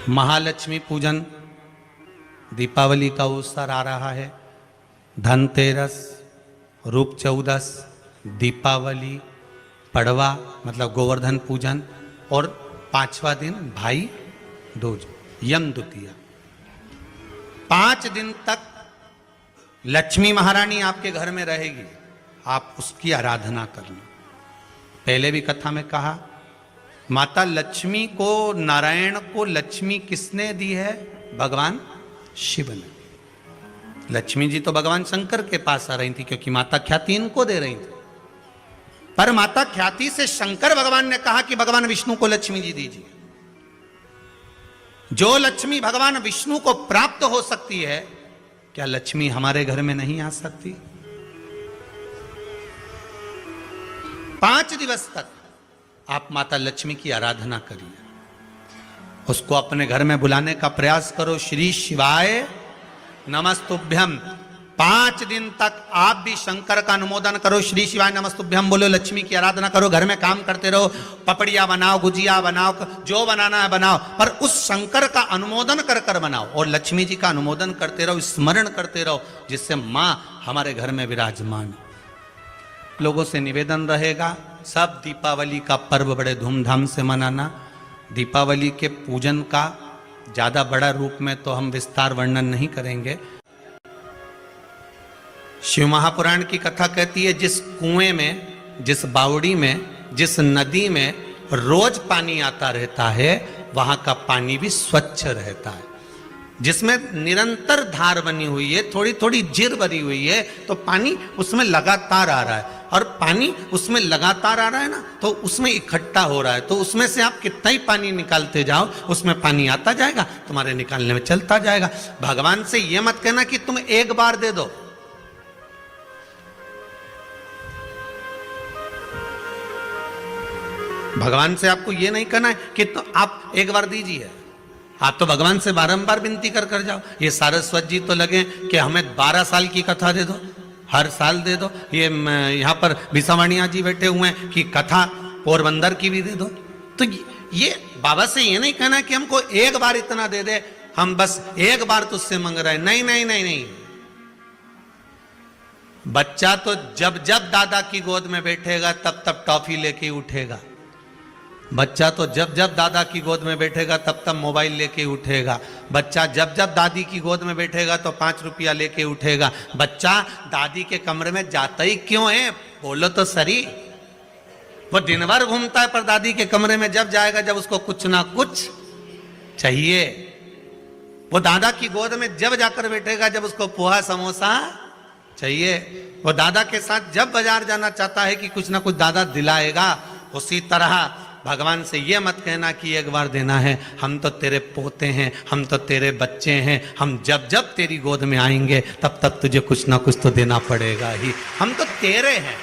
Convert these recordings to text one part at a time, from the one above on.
महालक्ष्मी पूजन, दीपावली का अवसर आ रहा है, धनतेरस, रूप चौदस, दीपावली, पड़वा मतलब गोवर्धन पूजन और 5वां दिन भाई दूज यम द्वितीया। 5 दिन तक लक्ष्मी महारानी आपके घर में रहेगी, आप उसकी आराधना करना। पहले भी कथा में कहा, माता लक्ष्मी को, नारायण को लक्ष्मी किसने दी है? भगवान शिव ने। लक्ष्मी जी तो भगवान शंकर के पास आ रही थी क्योंकि माता ख्याति इनको दे रही थी, पर माता ख्याति से शंकर भगवान ने कहा कि भगवान विष्णु को लक्ष्मी जी दीजिए। जो लक्ष्मी भगवान विष्णु को प्राप्त हो सकती है, क्या लक्ष्मी हमारे घर में नहीं आ सकती? 5 दिवस तक आप माता लक्ष्मी की आराधना करिए, उसको अपने घर में बुलाने का प्रयास करो। श्री शिवाय नमस्तुभ्यम। 5 दिन तक आप भी शंकर का अनुमोदन करो, श्री शिवाय नमस्तुभ्यम बोलो, लक्ष्मी की आराधना करो, घर में काम करते रहो, पपड़िया बनाओ, गुजिया बनाओ, जो बनाना है बनाओ, पर उस शंकर का अनुमोदन कर कर बनाओ और लक्ष्मी जी का अनुमोदन करते रहो, स्मरण करते रहो, जिससे मां हमारे घर में विराजमान। लोगों से निवेदन रहेगा, सब दीपावली का पर्व बड़े धूमधाम से मनाना। दीपावली के पूजन का ज्यादा बड़ा रूप में तो हम विस्तार वर्णन नहीं करेंगे। शिव महापुराण की कथा कहती है, जिस कुएं में, जिस बावड़ी में, जिस नदी में रोज पानी आता रहता है, वहां का पानी भी स्वच्छ रहता है। जिसमें निरंतर धार बनी हुई है, थोड़ी थोड़ी जिर बनी हुई है, तो पानी उसमें लगातार आ रहा है, और पानी उसमें लगातार आ रहा है ना, तो उसमें इकट्ठा हो रहा है, तो उसमें से आप कितना ही पानी निकालते जाओ, उसमें पानी आता जाएगा, तुम्हारे निकालने में चलता जाएगा। भगवान से यह मत कहना कि तुम एक बार दे दो। भगवान से आपको यह नहीं कहना है कि तो आप एक बार दीजिए, आप तो भगवान से बारंबार विनती कर कर जाओ। ये सारस्वत जी तो लगे कि हमें 12 साल की कथा दे दो, हर साल दे दो। ये यहाँ पर भिसावाणिया जी बैठे हुए हैं कि कथा पोरबंदर की भी दे दो। तो ये बाबा से ये नहीं कहना कि हमको एक बार इतना दे दे, हम बस एक बार तुझसे मांग रहे हैं। नहीं नहीं नहीं नहीं, बच्चा तो जब जब दादा की गोद में बैठेगा तब तब टॉफी लेके उठेगा। बच्चा तो जब जब दादा की गोद में बैठेगा तब तब मोबाइल लेके उठेगा। बच्चा जब जब दादी की गोद में बैठेगा तो 5 रुपया लेके उठेगा। बच्चा दादी के कमरे में जाता ही क्यों है, बोलो तो सही। वो दिन भर घूमता है, पर दादी के कमरे में जब जाएगा, जब उसको कुछ ना कुछ चाहिए। वो दादा की गोद में जब जाकर बैठेगा, जब उसको पोहा समोसा चाहिए। वो दादा के साथ जब बाजार जाना चाहता है कि कुछ ना कुछ दादा दिलाएगा। उसी तरह भगवान से ये मत कहना कि एक बार देना है, हम तो तेरे पोते हैं, हम तो तेरे बच्चे हैं, हम जब जब तेरी गोद में आएंगे तब तब तुझे कुछ ना कुछ तो देना पड़ेगा ही, हम तो तेरे हैं,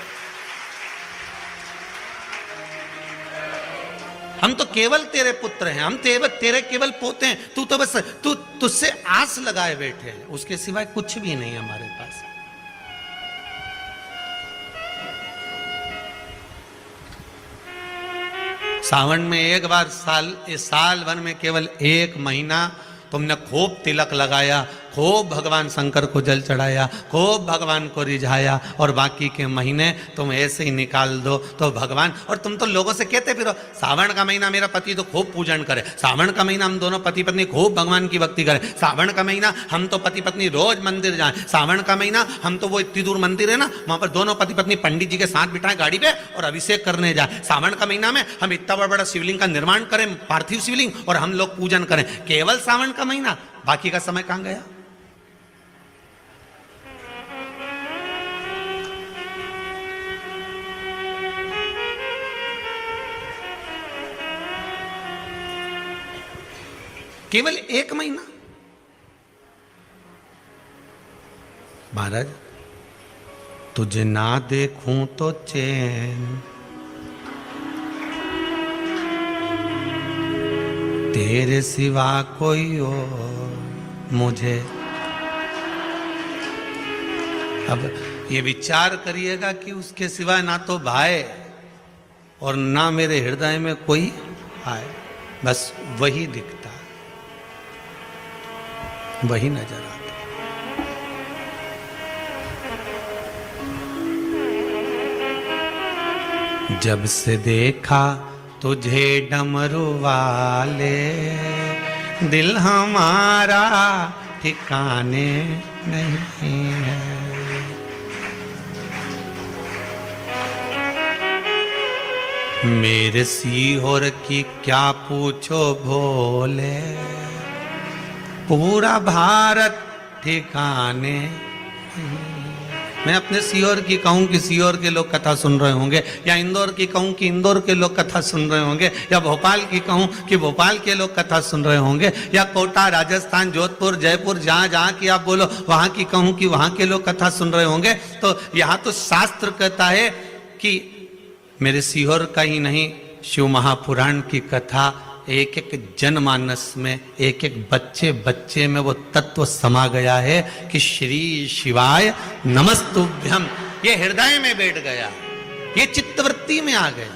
हम तो केवल तेरे पुत्र हैं, हम तेरे केवल पोते हैं। तू तो बस तुझसे आस लगाए बैठे हैं, उसके सिवाय कुछ भी नहीं हमारे पास। सावन में एक बार, साल भर में केवल 1 महीना तुमने खूब तिलक लगाया, खूब भगवान शंकर को जल चढ़ाया, खूब भगवान को रिझाया, और बाकी के महीने तुम ऐसे ही निकाल दो तो भगवान। और तुम तो लोगों से कहते फिरो, सावन का महीना मेरा पति तो खूब पूजन करे, सावन का महीना हम दोनों पति पत्नी खूब भगवान की भक्ति करें, सावन का महीना हम तो पति पत्नी रोज मंदिर जाएं, सावन का महीना हम तो वो इतनी दूर मंदिर है ना, वहां पर दोनों पति पत्नी पंडित जी के साथ बिठाएं गाड़ी पे और अभिषेक करने जाए, सावन का महीना में हम इतना बड़ा बड़ा शिवलिंग का निर्माण करें, पार्थिव शिवलिंग, और हम लोग पूजन करें। केवल सावन का महीना, बाकी का समय कहां गया? केवल 1 महीना। महाराज, तुझे ना देखूं तो चैन, तेरे सिवा कोई और मुझे। अब ये विचार करिएगा कि उसके सिवा ना तो भाई और ना मेरे हृदय में कोई है, बस वही दिखता है। वही नजर आता। जब से देखा तुझे डमरू वाले, दिल हमारा ठिकाने नहीं है। मेरे सीहोर की क्या पूछो भोले, पूरा भारत ठिकाने। मैं अपने सीहोर की कहूं कि सीहोर के लोग कथा सुन रहे होंगे, या इंदौर की कहूं कि इंदौर के लोग कथा सुन रहे होंगे, या भोपाल की कहूं कि भोपाल के लोग कथा सुन रहे होंगे, या कोटा, राजस्थान, जोधपुर, जयपुर, जहां जहां की आप बोलो वहां की कहूं कि वहां के लोग कथा सुन रहे होंगे। तो यहां तो शास्त्र कहता है कि मेरे सीहोर का ही नहीं, शिव महापुराण की कथा एक एक जनमानस में, एक एक बच्चे बच्चे में वो तत्व समा गया है कि श्री शिवाय नमस्तुभ्यम, ये हृदय में बैठ गया, ये चित्तवृत्ति में आ गया,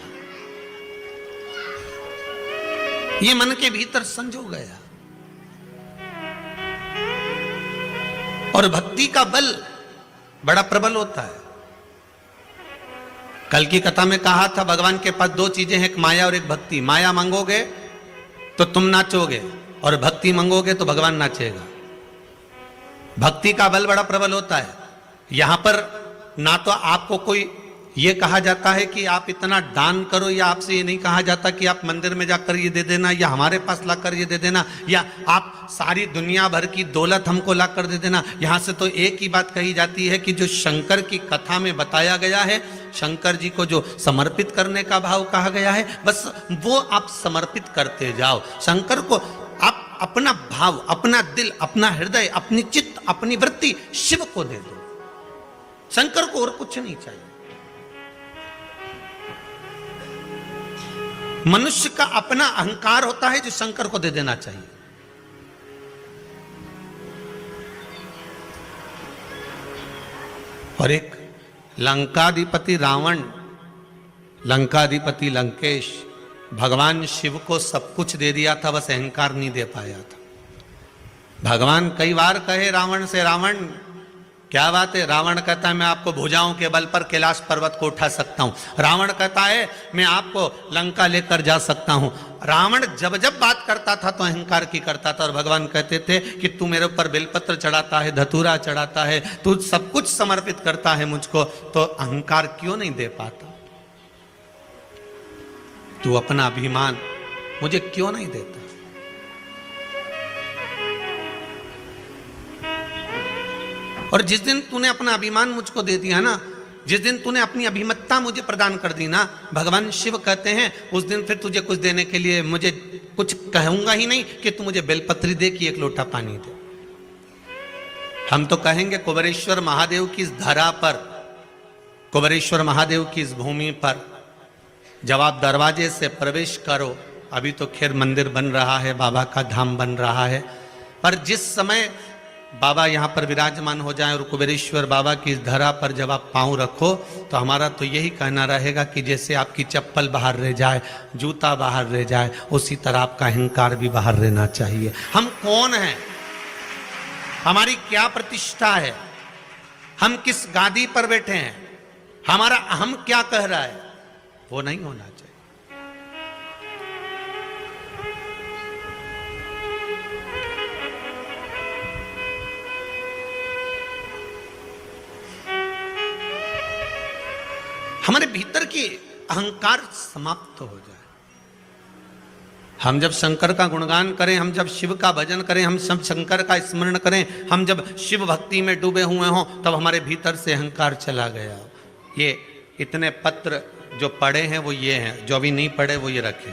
ये मन के भीतर संजो गया। और भक्ति का बल बड़ा प्रबल होता है। कल की कथा में कहा था भगवान के पास दो चीजें हैं, एक माया और एक भक्ति। माया मांगोगे तो तुम नाचोगे, और भक्ति मांगोगे तो भगवान नाचेगा। भक्ति का बल बड़ा प्रबल होता है। यहां पर ना तो आपको कोई ये कहा जाता है कि आप इतना दान करो, या आपसे ये नहीं कहा जाता कि आप मंदिर में जाकर ये दे देना, या हमारे पास लाकर ये दे देना, या आप सारी दुनिया भर की दौलत हमको लाकर दे देना। यहां से तो एक ही बात कही जाती है कि जो शंकर की कथा में बताया गया है, शंकर जी को जो समर्पित करने का भाव कहा गया है, बस वो आप समर्पित करते जाओ। शंकर को आप अपना भाव, अपना दिल, अपना हृदय, अपनी चित्त, अपनी वृत्ति शिव को दे दो। शंकर को और कुछ नहीं चाहिए। मनुष्य का अपना अहंकार होता है जो शंकर को दे देना चाहिए। और एक लंकाधिपति रावण, लंकाधिपति लंकेश, भगवान शिव को सब कुछ दे दिया था, बस अहंकार नहीं दे पाया था। भगवान कई बार कहे रावण से, रावण क्या बात है? रावण कहता है मैं आपको भुजाओं के बल पर कैलाश पर्वत को उठा सकता हूं। रावण कहता है मैं आपको लंका लेकर जा सकता हूं। रावण जब जब बात करता था तो अहंकार की करता था, और भगवान कहते थे कि तू मेरे ऊपर बेलपत्र चढ़ाता है, धतूरा चढ़ाता है, तू सब कुछ समर्पित करता है मुझको, तो अहंकार क्यों नहीं दे पाता? तू अपना अभिमान मुझे क्यों नहीं देता? और जिस दिन तूने अपना अभिमान मुझको दे दिया ना, जिस दिन तूने अपनी अभिमतता मुझे प्रदान कर दी ना, भगवान शिव कहते हैं उस दिन फिर तुझे कुछ देने के लिए मुझे कुछ कहूंगा ही नहीं कि तू मुझे बेलपत्री दे कि एक लोटा पानी दे। हम तो कहेंगे कुबेरेश्वर महादेव की इस धरा पर, कुबेरेश्वर महादेव की इस भूमि पर जब आप दरवाजे से प्रवेश करो, अभी तो खैर मंदिर बन रहा है, बाबा का धाम बन रहा है, पर जिस समय बाबा यहाँ पर विराजमान हो जाए और कुबेरेश्वर बाबा की इस धरा पर जब आप पांव रखो, तो हमारा तो यही कहना रहेगा कि जैसे आपकी चप्पल बाहर रह जाए, जूता बाहर रह जाए, उसी तरह आपका अहंकार भी बाहर रहना चाहिए। हम कौन हैं? हमारी क्या प्रतिष्ठा है? हम किस गादी पर बैठे हैं? हमारा अहम क्या कह रहा है? वो नहीं होना चाहिए। हमारे भीतर की अहंकार समाप्त हो जाए। हम जब शंकर का गुणगान करें, हम जब शिव का भजन करें, हम सब शंकर का स्मरण करें, हम जब शिव भक्ति में डूबे हुए हों, तब हमारे भीतर से अहंकार चला गया। ये इतने पत्र जो पढ़े हैं वो ये हैं, जो अभी नहीं पढ़े वो ये रखें।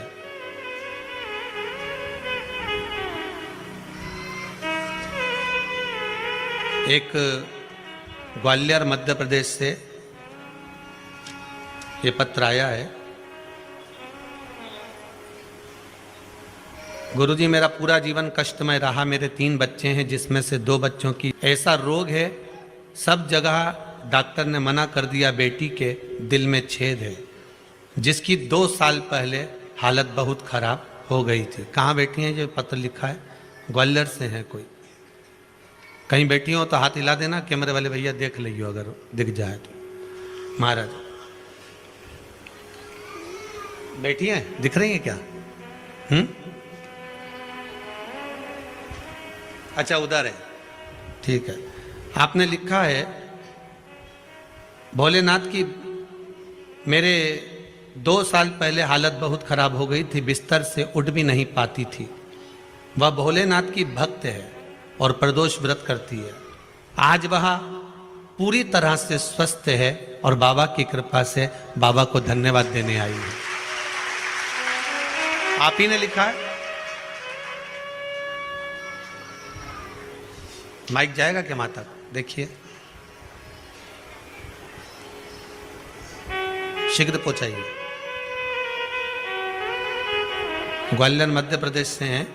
एक ग्वालियर मध्य प्रदेश से ये पत्र आया है। गुरुजी, मेरा पूरा जीवन कष्टमय रहा। मेरे 3 बच्चे हैं, जिसमें से 2 बच्चों की ऐसा रोग है, सब जगह डॉक्टर ने मना कर दिया, बेटी के दिल में छेद है, जिसकी 2 साल पहले हालत बहुत खराब हो गई थी। कहाँ बैठी हैं? जो पत्र लिखा है ग्वालियर से है कोई। कहीं बैठी हो तो हाथ हिला देना, कैमरे वाले भैया देख लियो अगर दिख जाए तो। महाराज बैठी हैं, दिख रही हैं क्या? अच्छा उधर है, ठीक है। आपने लिखा है भोलेनाथ की मेरे 2 साल पहले हालत बहुत खराब हो गई थी, बिस्तर से उठ भी नहीं पाती थी। वह भोलेनाथ की भक्त है और प्रदोष व्रत करती है। आज वह पूरी तरह से स्वस्थ है और बाबा की कृपा से बाबा को धन्यवाद देने आई है। आप ही ने लिखा है। माइक जाएगा क्या माता? देखिए शीघ्र पहुंचाइए। ग्वालियर मध्य प्रदेश से हैं।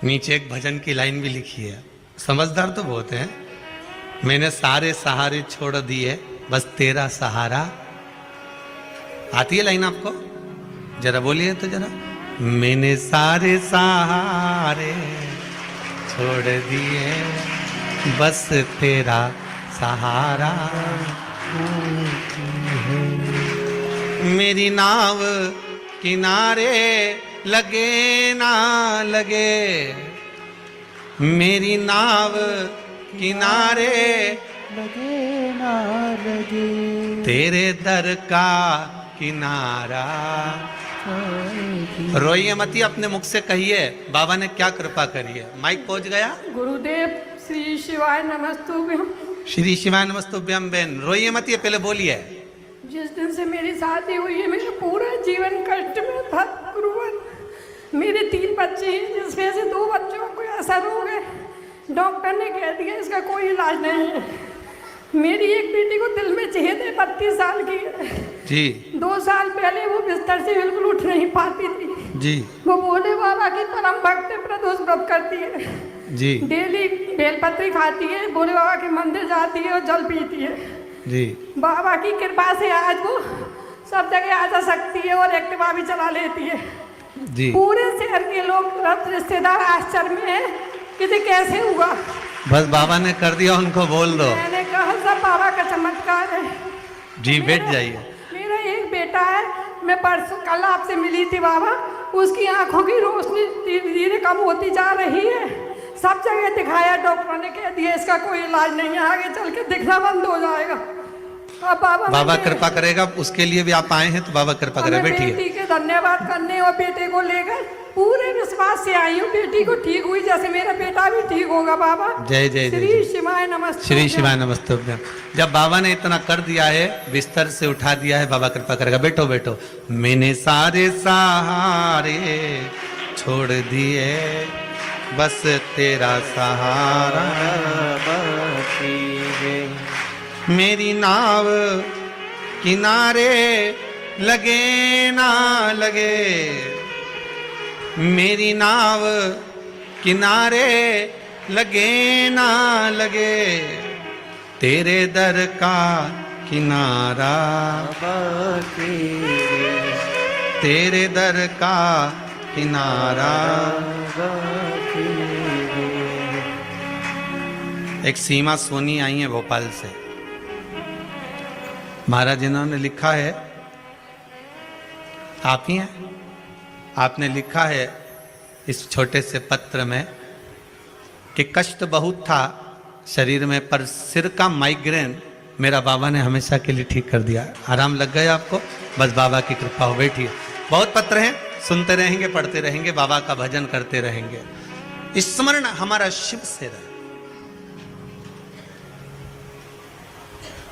नीचे एक भजन की लाइन भी लिखी है, समझदार तो बहुत है। मैंने सारे सहारे छोड़ दिए बस तेरा सहारा। आती है लाइन आपको? जरा बोलिए तो जरा। मैंने सारे सहारे छोड़ दिए बस तेरा सहारा। मेरी नाव किनारे लगे ना लगे, मेरी नाव किनारे लगे ना लगे, तेरे दर का किनारा। रोइए मती, अपने मुख से कहिए बाबा ने क्या कृपा करी है। माइक पहुंच गया। गुरुदेव श्री शिवाय नमस्तुभ्यम। श्री शिवाय नमस्तुभ्यम। बहन रोइए मत, ये पहले बोलिए। जिस दिन से मेरी शादी हुई है मेरा पूरा जीवन कष्ट में था गुरुवर। मेरे 3 बच्चे हैं जिसमें से 2 बच्चों को असर हो गए। डॉक्टर ने कह दिया इसका कोई इलाज नहीं है। मेरी एक बेटी को दिल में चेहत है, 32 साल की है जी। 2 साल पहले वो बिस्तर से बिल्कुल उठ नहीं पाती थी जी। वो भोले बाबा की परम भक्त प्रदोष व्रत करती है जी। डेली बेलपत्री खाती है, भोले बाबा के मंदिर जाती है और जल पीती है जी। बाबा की कृपा से आज वो सब जगह आ जा सकती है और एक्टिवा भी चला लेती है जी। पूरे शहर के लोग रिश्तेदार आश्चर्य में है कि ये कैसे हुआ। बस बाबा ने कर दिया, उनको बोल दो। मैंने कहा सब बाबा का चमत्कार है जी। बैठ जाइए। मेरा एक बेटा है, मैं परसों कल आपसे मिली थी बाबा, उसकी आंखों की रोशनी धीरे धीरे कम होती जा रही है। सब जगह दिखाया, डॉक्टर ने कह दिया इसका कोई इलाज नहीं है, आगे चल के दिखना बंद हो जाएगा। अब बाबा कृपा करेगा, उसके लिए भी आप आए हैं तो बाबा कृपा करेगा। बैठिए। बेटी के धन्यवाद करने और बेटे को लेकर पूरे विश्वास से आई हूँ। बेटी को ठीक हुई जैसे मेरा बेटा भी ठीक होगा बाबा। जय जय जय। श्री शिवाय नमस्ते। श्री शिवाय नमस्ते। जब बाबा ने इतना कर दिया है, बिस्तर से उठा दिया है, बाबा कृपा करेगा। बैठो बैठो। मैंने सारे सहारे छोड़ दिए बस तेरा सहारा बाकी है। मेरी नाव किनारे लगे ना लगे, मेरी नाव किनारे लगे ना लगे, तेरे दर का किनारा बाकी है। तेरे दर का किनारा। बाकी है। एक सीमा सोनी आई है भोपाल से। महाराज इन्होंने लिखा है, आप ही हैं, आपने लिखा है इस छोटे से पत्र में कि कष्ट बहुत था शरीर में, पर सिर का माइग्रेन मेरा बाबा ने हमेशा के लिए ठीक कर दिया। आराम लग गया आपको? बस बाबा की कृपा हो। बैठिए। बहुत पत्र हैं, सुनते रहेंगे, पढ़ते रहेंगे, बाबा का भजन करते रहेंगे। स्मरण हमारा शिव से रहे।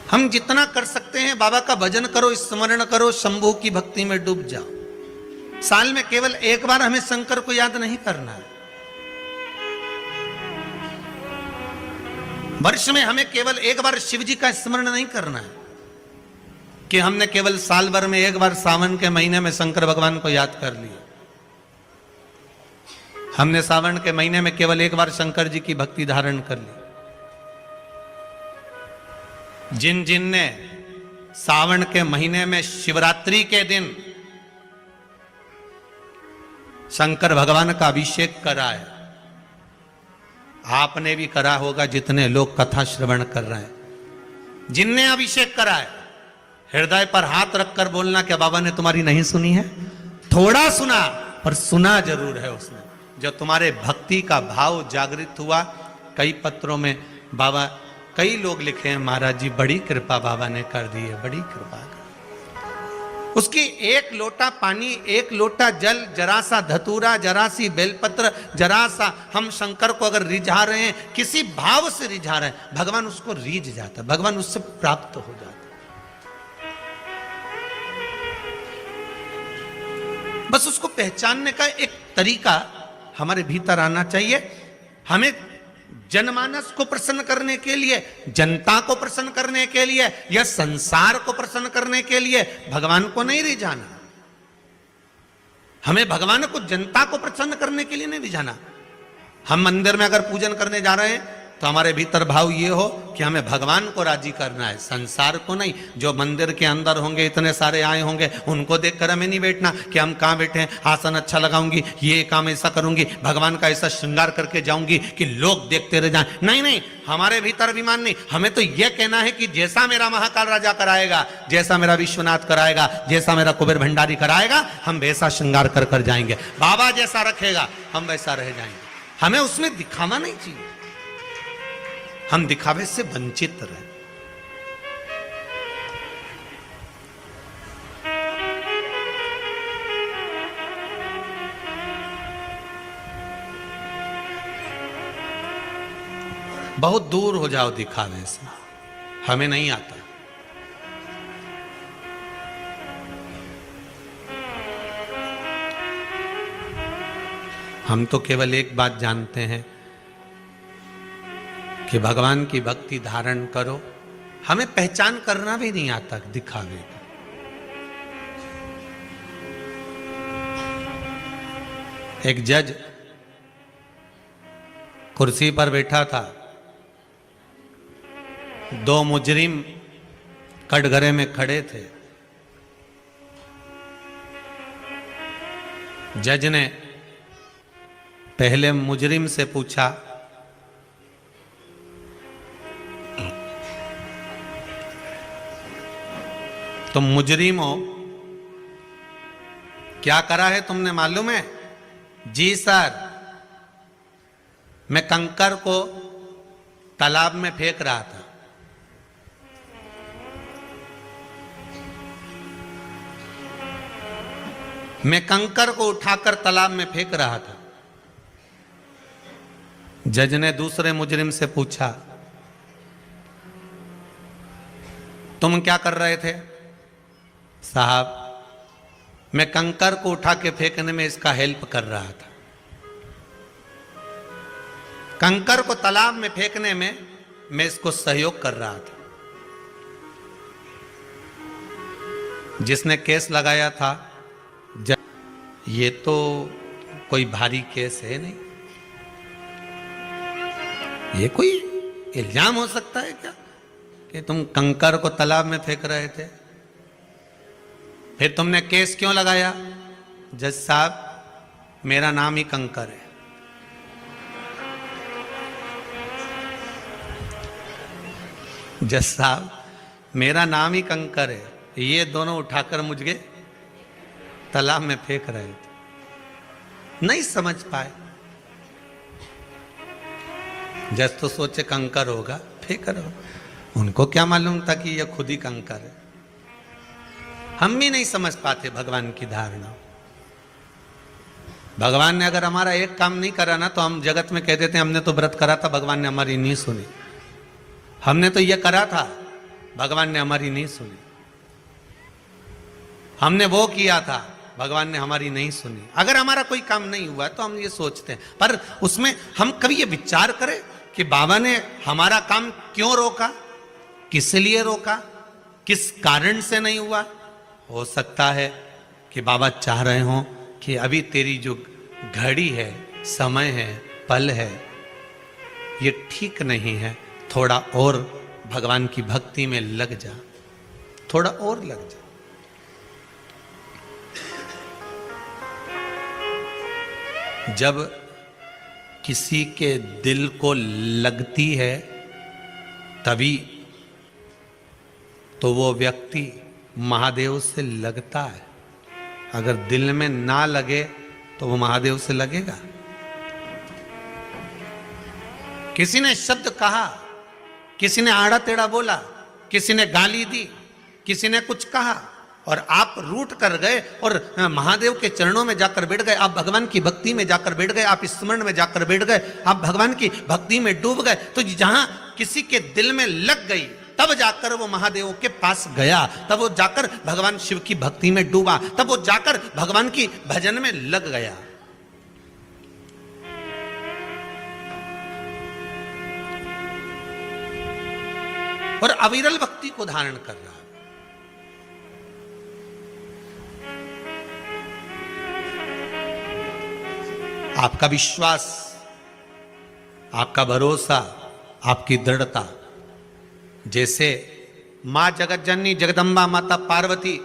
हम जितना कर सकते हैं बाबा का भजन करो, स्मरण करो, शंभू की भक्ति में डूब जाओ। साल में केवल एक बार हमें शंकर को याद नहीं करना है। वर्ष में हमें केवल एक बार शिव जी का स्मरण नहीं करना है कि हमने केवल साल भर में एक बार सावन के महीने में शंकर भगवान को याद कर लिया। हमने सावन के महीने में केवल एक बार शंकर जी की भक्ति धारण कर ली। जिन जिन ने सावन के महीने में शिवरात्रि के दिन शंकर भगवान का अभिषेक करा है, आपने भी करा होगा, जितने लोग कथा श्रवण कर रहे हैं, जिनने अभिषेक करा है, हृदय पर हाथ रखकर बोलना, क्या बाबा ने तुम्हारी नहीं सुनी है? थोड़ा सुना, पर सुना जरूर है उसने। जो तुम्हारे भक्ति का भाव जागृत हुआ, कई पत्रों में बाबा, कई लोग लिखे हैं, महाराज जी बड़ी कृपा बाबा ने कर दी है, बड़ी कृपा कर। उसकी एक लोटा पानी, एक लोटा जल, जरा सा धतूरा, जरा सी बेलपत्र, जरा सा हम शंकर को अगर रिझा रहे हैं, किसी भाव से रिझा रहे हैं, भगवान उसको रीझ जाता है, भगवान उससे प्राप्त हो जाता है। बस उसको पहचानने का एक तरीका हमारे भीतर आना चाहिए। हमें जनमानस को प्रसन्न करने के लिए, जनता को प्रसन्न करने के लिए, या संसार को प्रसन्न करने के लिए भगवान को नहीं रिझाना। हमें भगवान को, जनता को प्रसन्न करने के लिए नहीं रिझाना। हम मंदिर में अगर पूजन करने जा रहे हैं तो हमारे भीतर भाव ये हो कि हमें भगवान को राजी करना है, संसार को नहीं। जो मंदिर के अंदर होंगे, इतने सारे आए होंगे, उनको देखकर हमें नहीं बैठना कि हम कहाँ बैठे हैं, आसन अच्छा लगाऊंगी, ये काम ऐसा करूंगी, भगवान का ऐसा श्रृंगार करके जाऊंगी कि लोग देखते रह जाएं। नहीं नहीं, हमारे भीतर अभिमान नहीं। हमें तो यह कहना है कि जैसा मेरा महाकाल राजा कराएगा, जैसा मेरा विश्वनाथ कराएगा, जैसा मेरा कुबेर भंडारी कराएगा, हम वैसा श्रृंगार कर कर जाएंगे। बाबा जैसा रखेगा हम वैसा रह जाएंगे। हमें उसमें दिखावा नहीं चाहिए, हम दिखावे से वंचित रहे। बहुत दूर हो जाओ दिखावे से, हमें नहीं आता। हम तो केवल एक बात जानते हैं कि भगवान की भक्ति धारण करो। हमें पहचान करना भी नहीं आता दिखावे का। एक जज कुर्सी पर बैठा था, दो मुजरिम कटघरे में खड़े थे। जज ने पहले मुजरिम से पूछा, तुम मुजरिम हो, क्या करा है तुमने मालूम है? जी सर, मैं कंकर को तालाब में फेंक रहा था। मैं कंकर को उठाकर तालाब में फेंक रहा था। जज ने दूसरे मुजरिम से पूछा, तुम क्या कर रहे थे? साहब, मैं कंकर को उठा के फेंकने में इसका हेल्प कर रहा था। कंकर को तालाब में फेंकने में मैं इसको सहयोग कर रहा था। जिसने केस लगाया था, ये तो कोई भारी केस है नहीं, ये कोई इल्जाम हो सकता है क्या कि तुम कंकर को तालाब में फेंक रहे थे? फिर तुमने केस क्यों लगाया? जज साहब, मेरा नाम ही कंकर है। जज साहब, मेरा नाम ही कंकर है, ये दोनों उठाकर मुझे तालाब में फेंक रहे थे। नहीं समझ पाए। जज तो सोचे कंकर होगा, फेंक रहे हो। उनको क्या मालूम था कि यह खुद ही कंकर है। हम भी नहीं समझ पाते भगवान की धारणा। भगवान ने अगर हमारा एक काम नहीं करा ना, तो हम जगत में कह देते हैं हमने तो व्रत करा था, भगवान ने हमारी नहीं सुनी। हमने तो यह करा था, भगवान ने हमारी नहीं सुनी। हमने वो किया था, भगवान ने हमारी नहीं सुनी। अगर हमारा कोई काम नहीं हुआ तो हम ये सोचते हैं, पर उसमें हम कभी ये विचार करें कि बाबा ने हमारा काम क्यों रोका, किस लिए रोका, किस कारण से नहीं हुआ। हो सकता है कि बाबा चाह रहे हों कि अभी तेरी जो घड़ी है, समय है, पल है, ये ठीक नहीं है, थोड़ा और भगवान की भक्ति में लग जा, थोड़ा और लग जा। जब किसी के दिल को लगती है तभी तो वो व्यक्ति महादेव से लगता है। अगर दिल में ना लगे तो वो महादेव से लगेगा। किसी ने शब्द कहा, किसी ने आड़ा टेढ़ा बोला, किसी ने गाली दी, किसी ने कुछ कहा और आप रूठ कर गए और महादेव के चरणों में जाकर बैठ गए, आप भगवान की भक्ति में जाकर बैठ गए, आप स्मरण में जाकर बैठ गए, आप भगवान की भक्ति में डूब गए, तो जहां किसी के दिल में लग गई तब जाकर वो महादेव के पास गया, तब वो जाकर भगवान शिव की भक्ति में डूबा, तब वो जाकर भगवान की भजन में लग गया। और अविरल भक्ति को धारण कर रहा। आपका विश्वास, आपका भरोसा, आपकी दृढ़ता, जैसे मां जगत जननी जगदम्बा माता पार्वती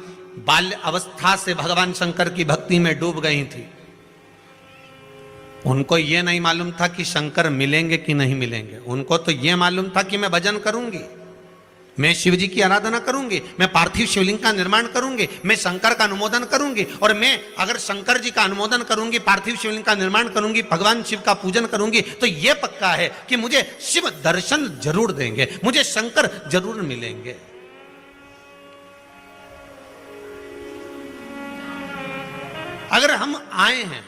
बाल्य अवस्था से भगवान शंकर की भक्ति में डूब गई थी। उनको यह नहीं मालूम था कि शंकर मिलेंगे कि नहीं मिलेंगे, उनको तो यह मालूम था कि मैं भजन करूंगी, मैं शिव जी की आराधना करूंगी, मैं पार्थिव शिवलिंग का निर्माण करूंगी, मैं शंकर का अनुमोदन करूंगी, और मैं अगर शंकर जी का अनुमोदन करूंगी, पार्थिव शिवलिंग का निर्माण करूंगी, भगवान शिव का पूजन करूंगी, तो यह पक्का है कि मुझे शिव दर्शन जरूर देंगे, मुझे शंकर जरूर मिलेंगे। अगर हम आए हैं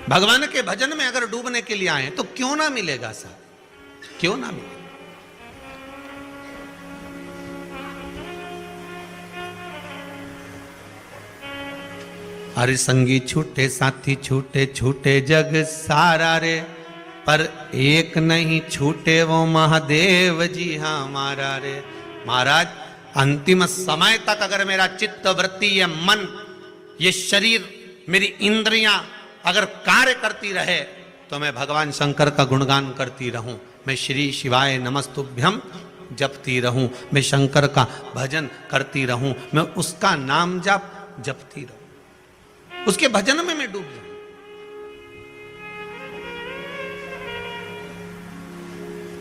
भगवान के भजन में, अगर डूबने के लिए आए तो क्यों ना मिलेगा साहब, क्यों ना मिले। अरे संगी छूटे साथी छूटे, छूटे जग सारा रे, पर एक नहीं छूटे वो महादेव जी हमारा रे। महाराज, अंतिम समय तक अगर मेरा चित्त वृत्ति, ये मन, ये शरीर, मेरी इंद्रियां अगर कार्य करती रहे तो मैं भगवान शंकर का गुणगान करती रहूं, मैं श्री शिवाय नमस्तुभ्यम जपती रहूं, मैं शंकर का भजन करती रहूं, मैं उसका नाम जपती रहूं, उसके भजन में मैं डूब जाऊं।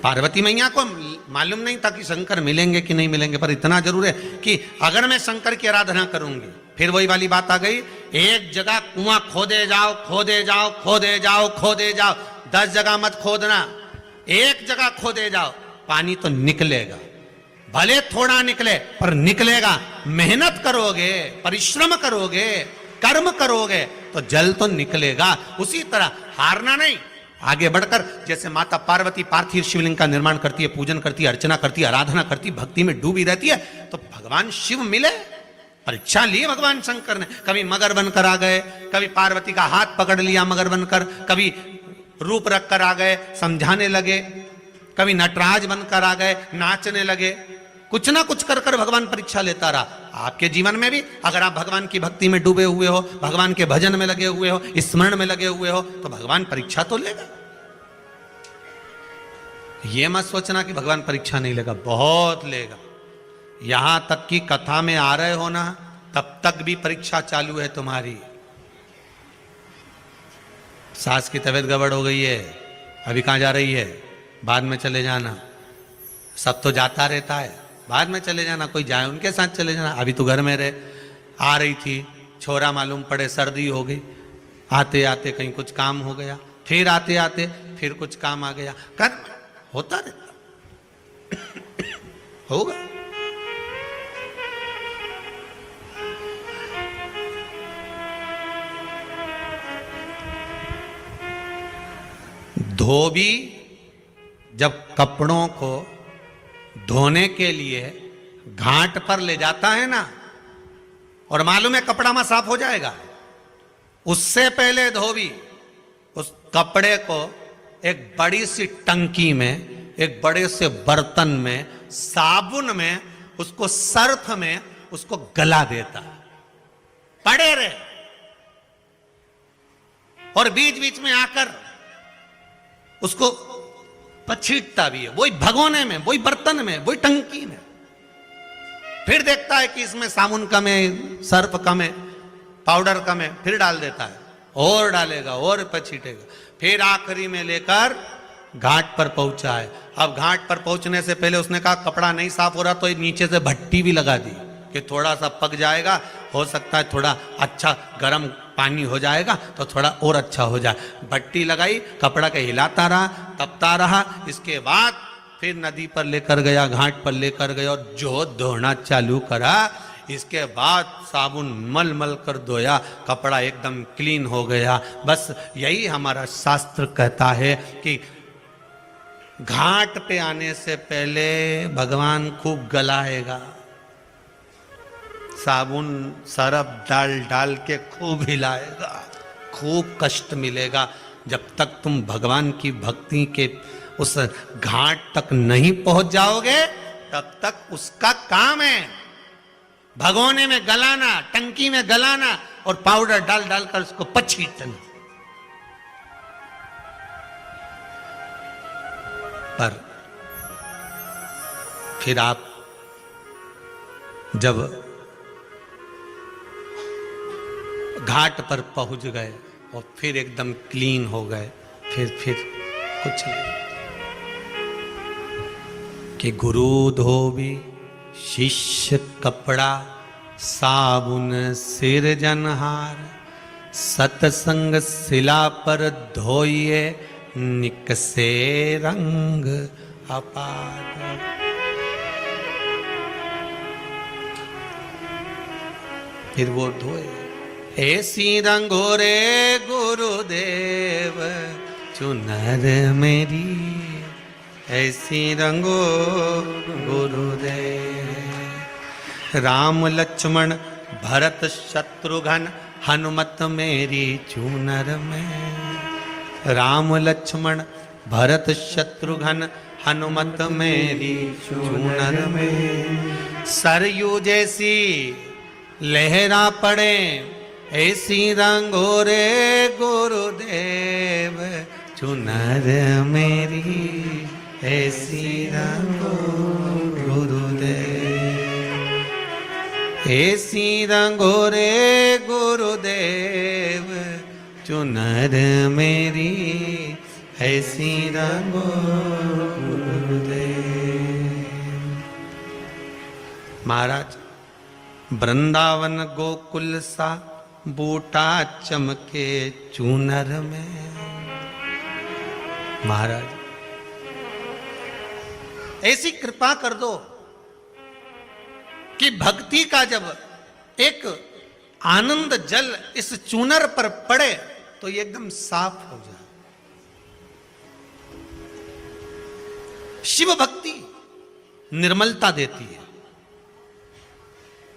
पार्वती मैया को मालूम नहीं था कि शंकर मिलेंगे कि नहीं मिलेंगे, पर इतना जरूर है कि अगर मैं शंकर की आराधना करूंगी, फिर वही वाली बात आ गई, एक जगह कुआं खोदे जाओ, खोदे जाओ, खोदे जाओ, खोदे जाओ, 10 जगह मत खोदना, एक जगह खोदे जाओ, पानी तो निकलेगा, भले थोड़ा निकले पर निकलेगा। मेहनत करोगे, परिश्रम करोगे, कर्म करोगे तो जल तो निकलेगा। उसी तरह हारना नहीं, आगे बढ़कर जैसे माता पार्वती पार्थिव शिवलिंग का निर्माण करती है, पूजन करती है, अर्चना करती है, आराधना करती है, भक्ति में डूबी रहती है, तो भगवान शिव मिले। परीक्षा ली भगवान शंकर ने, कभी मगर बनकर आ गए, कभी पार्वती का हाथ पकड़ लिया मगर बनकर, कभी रूप रख कर आ गए, समझाने लगे, कभी नटराज बनकर आ गए, नाचने लगे, कुछ ना कुछ कर कर भगवान परीक्षा लेता रहा। आपके जीवन में भी अगर आप भगवान की भक्ति में डूबे हुए हो, भगवान के भजन में लगे हुए हो, स्मरण में लगे हुए हो, तो भगवान परीक्षा तो लेगा। यह मत सोचना कि भगवान परीक्षा नहीं लेगा, बहुत लेगा। यहां तक कि कथा में आ रहे हो ना, तब तक भी परीक्षा चालू है तुम्हारी। सास की तबीयत गड़बड़ हो गई है, अभी कहां जा रही है, बाद में चले जाना। सब तो जाता रहता है, बाद में चले जाना, कोई जाए उनके साथ चले जाना, अभी तो घर में रहे। आ रही थी, छोरा मालूम पड़े सर्दी हो गई, आते आते कहीं कुछ काम हो गया, फिर आते आते फिर कुछ काम आ गया, कर्म होता रहता होगा। धोबी जब कपड़ों को धोने के लिए घाट पर ले जाता है ना, और मालूम है कपड़ा में साफ हो जाएगा, उससे पहले धोबी उस कपड़े को एक बड़ी सी टंकी में, एक बड़े से बर्तन में, साबुन में, उसको सर्फ में उसको गला देता, पड़े रहे, और बीच बीच में आकर उसको पछीटता भी है, वही भगोने में, वही बर्तन में, वही टंकी में। फिर देखता है कि इसमें साबुन कम है, सर्फ कम है, पाउडर कम है, फिर डाल देता है, और डालेगा और पछीटेगा। फिर आखिरी में लेकर घाट पर पहुंचा है। अब घाट पर पहुंचने से पहले उसने कहा कपड़ा नहीं साफ हो रहा तो नीचे से भट्टी भी लगा दी कि थोड़ा सा पक जाएगा, हो सकता है थोड़ा अच्छा गर्म पानी हो जाएगा तो थोड़ा और अच्छा हो जाए। भट्टी लगाई, कपड़ा के हिलाता रहा, तपता रहा। इसके बाद फिर नदी पर लेकर गया, घाट पर लेकर गया और जो धोना चालू करा, इसके बाद साबुन मल मल कर धोया, कपड़ा एकदम क्लीन हो गया। बस यही हमारा शास्त्र कहता है कि घाट पे आने से पहले भगवान खूब गलाएगा, साबुन सरफ डाल डाल के खूब हिलाएगा, खूब कष्ट मिलेगा। जब तक तुम भगवान की भक्ति के उस घाट तक नहीं पहुंच जाओगे तब तक उसका काम है भगोने में गलाना, टंकी में गलाना और पाउडर डाल डालकर उसको पछीटना। पर फिर आप जब घाट पर पहुंच गए और फिर एकदम क्लीन हो गए, फिर कुछ नहीं कि गुरु धोबी शिष्य कपड़ा, साबुन सिर जनहार, सतसंग शिला पर धोइए, निकसे रंग अपार। फिर वो धोए, ऐसी रंगोरे गुरुदेव चुनर मेरी, ऐसी रंगो गुरुदेव। राम लक्ष्मण भरत शत्रुघ्न हनुमत मेरी चूनर में, राम लक्ष्मण भरत शत्रुघ्न हनुमत मेरी चूनर में। सरयू जैसी लहरा पड़े, ऐसी रंगोरे गुरुदेव चुनर मेरी, ऐसी रंगो गुरुदेव, ऐसी रंगोरे गुरुदेव चुनर मेरी, ऐसी रंगो गुरुदेव। महाराज वृंदावन गोकुल सा बूटा चमके चूनर में। महाराज ऐसी कृपा कर दो कि भक्ति का जब एक आनंद जल इस चूनर पर पड़े तो ये एकदम साफ हो जाए। शिव भक्ति निर्मलता देती है,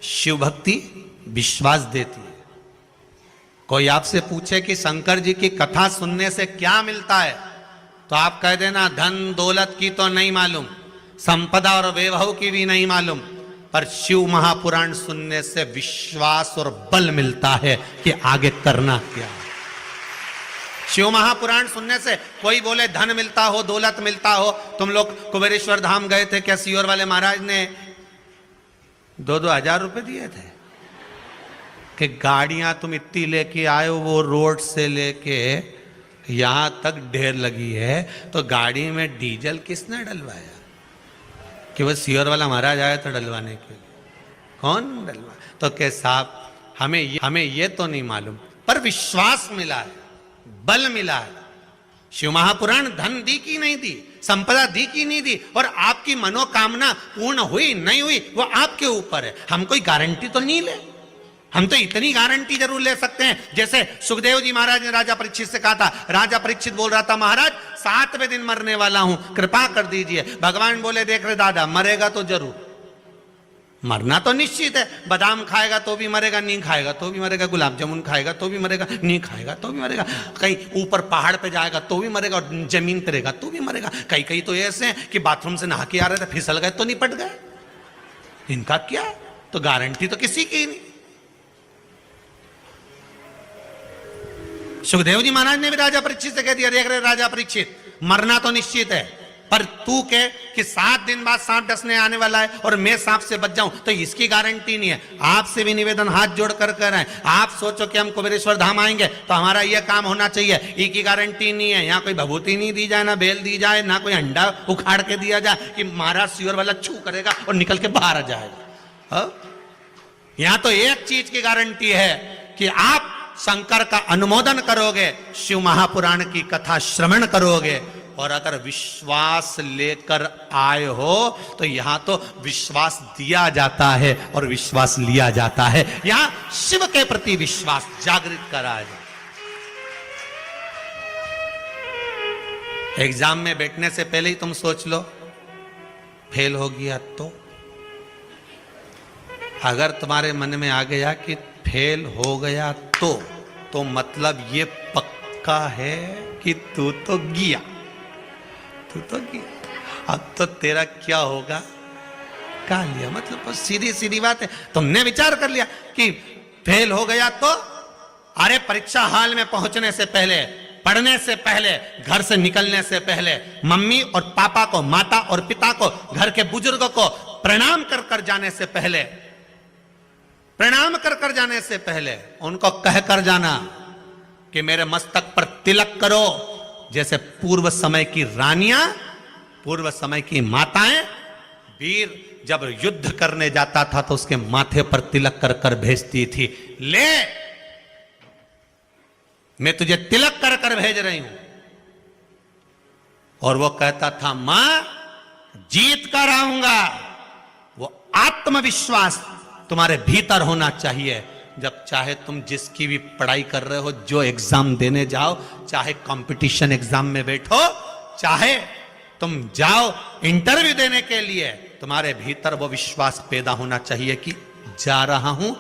शिव भक्ति विश्वास देती है। कोई आपसे पूछे कि शंकर जी की कथा सुनने से क्या मिलता है तो आप कह देना धन दौलत की तो नहीं मालूम, संपदा और वैभव की भी नहीं मालूम, पर शिव महापुराण सुनने से विश्वास और बल मिलता है कि आगे करना क्या है। शिव महापुराण सुनने से कोई बोले धन मिलता हो, दौलत मिलता हो। तुम लोग कुबेरेश्वर धाम गए थे क्या? सीहोर वाले महाराज ने 2-2 हजार रुपए दिए थे कि गाड़ियां तुम इतनी लेके आए हो, वो रोड से लेके यहां तक ढेर लगी है, तो गाड़ी में डीजल किसने डलवाया? कि वो सीहोर वाला महाराज आया था डलवाने के लिए। कौन डलवा? तो के साहब हमें ये तो नहीं मालूम, पर विश्वास मिला है, बल मिला है। शिव महापुराण धन दी की नहीं दी, संपदा दी की नहीं दी, और आपकी मनोकामना पूर्ण हुई नहीं हुई वो आपके ऊपर है। हम कोई गारंटी तो नहीं ले, हम तो इतनी गारंटी जरूर ले सकते हैं जैसे सुखदेव जी महाराज ने राजा परीक्षित से कहा था। राजा परीक्षित बोल रहा था महाराज 7वें दिन मरने वाला हूं, कृपा कर दीजिए। भगवान बोले देख रहे दादा, मरेगा तो जरूर, मरना तो निश्चित है। बादाम खाएगा तो भी मरेगा, नहीं खाएगा तो भी मरेगा, गुलाब जामुन खाएगा तो भी मरेगा, नहीं खाएगा तो भी मरेगा, कहीं ऊपर पहाड़ पे जाएगा तो भी मरेगा, और जमीन पे रहेगा तो भी मरेगा। कई तो ऐसे हैं कि बाथरूम से नहा के आ रहे थे, फिसल गए तो निपट गए। इनका क्या है? तो गारंटी तो किसी की नहीं। सुखदेव जी महाराज ने भी राजा परीक्षित से कह दिया, देख रहे राजा परीक्षित, मरना तो निश्चित है, पर तू के कि 7 दिन बाद सांप डसने आने वाला है और मैं सांप से बच जाऊं, तो इसकी गारंटी नहीं है। आपसे भी निवेदन हाथ जोड़ कर कर रहे हैं, आप सोचो कि हम कुबेरेश्वर धाम आएंगे तो हमारा यह काम होना चाहिए, ये की गारंटी नहीं है। यहाँ कोई भभूति नहीं दी जाए, ना बेल दी जाए, ना कोई अंडा उखाड़ के दिया जाए कि महाराज सियोर वाला छू करेगा और निकल के बाहर आ जाएगा। यहां तो एक चीज की गारंटी है कि आप शंकर का अनुमोदन करोगे, शिव महापुराण की कथा श्रवण करोगे, और अगर विश्वास लेकर आए हो तो यहां तो विश्वास दिया जाता है और विश्वास लिया जाता है। यहां शिव के प्रति विश्वास जागृत कराया जाए। एग्जाम में बैठने से पहले ही तुम सोच लो फेल हो गया तो, अगर तुम्हारे मन में आ गया कि फेल हो गया तो मतलब ये पक्का है कि तू तो गया, तू तो गया। अब तो तेरा क्या होगा, का लिया, मतलब सीधी सीधी बात है। तुमने विचार कर लिया कि फेल हो गया तो, अरे परीक्षा हॉल में पहुंचने से पहले, पढ़ने से पहले, घर से निकलने से पहले मम्मी और पापा को, माता और पिता को, घर के बुजुर्गों को प्रणाम कर कर जाने से पहले, प्रणाम कर कर जाने से पहले उनको कह कर जाना कि मेरे मस्तक पर तिलक करो, जैसे पूर्व समय की रानियां, पूर्व समय की माताएं, वीर जब युद्ध करने जाता था तो उसके माथे पर तिलक कर कर भेजती थी, ले मैं तुझे तिलक कर कर भेज रही हूं। और वो कहता था मां जीत कर आऊंगा। वो आत्मविश्वास तुम्हारे भीतर होना चाहिए। जब चाहे तुम जिसकी भी पढ़ाई कर रहे हो, जो एग्जाम देने जाओ, चाहे कंपटीशन एग्जाम में बैठो, चाहे तुम जाओ इंटरव्यू देने के लिए, तुम्हारे भीतर वो विश्वास पैदा होना चाहिए कि जा रहा हूं,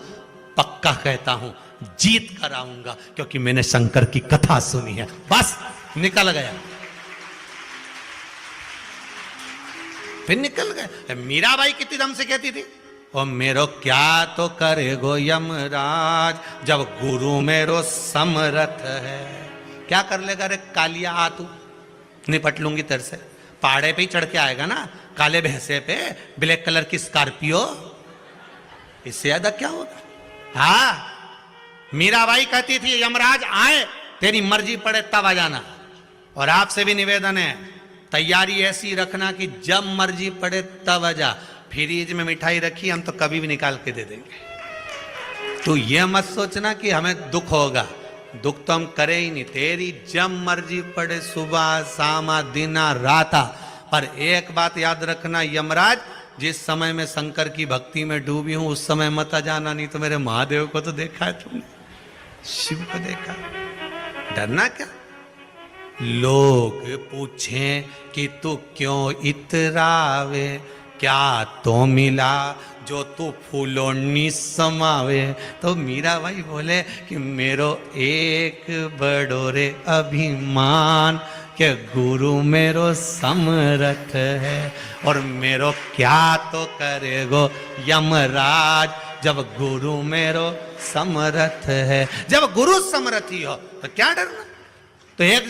पक्का कहता हूं जीत कर आऊंगा, क्योंकि मैंने शंकर की कथा सुनी है। बस निकल गया, फिर निकल गए। मीराबाई कितनी दम से कहती थी, ओ मेरो क्या तो करे गो यमराज, जब गुरु मेरो समरथ है। क्या कर लेगा रे कालिया, आ तू निपट लूंगी तेरे से। पहाड़े पे ही चढ़ के आएगा ना, काले भैंसे पे, ब्लैक कलर की स्कॉर्पियो, इससे ज्यादा क्या होगा। हाँ, मीराबाई कहती थी यमराज आए, तेरी मर्जी पड़े तब आ जाना। और आपसे भी निवेदन है, तैयारी ऐसी रखना कि जब मर्जी पड़े तब आ जा। फ्रिज में मिठाई रखी, हम तो कभी भी निकाल के दे देंगे। तो ये मत सोचना कि हमें दुख होगा, दुख तो हम करे ही नहीं। तेरी जब मर्जी पड़े, सुबह शाम दिन रात। पर एक बात याद रखना यमराज, जिस समय में शंकर की भक्ति में डूबी हूं उस समय मत आ जाना, नहीं तो मेरे महादेव को तो देखा है तुमने, शिव को देखा, डरना क्या। लोग पूछें कि तू क्यों इतरावे, क्या तो मिला जो तू फूलों समावे। तो मीराबाई बोले कि मेरो एक बड़ो रे अभिमान, के गुरु मेरो समरथ है, और मेरो क्या तो करेगो यमराज, जब गुरु मेरो समरथ है। जब गुरु समरथी हो तो क्या डरना। तो एक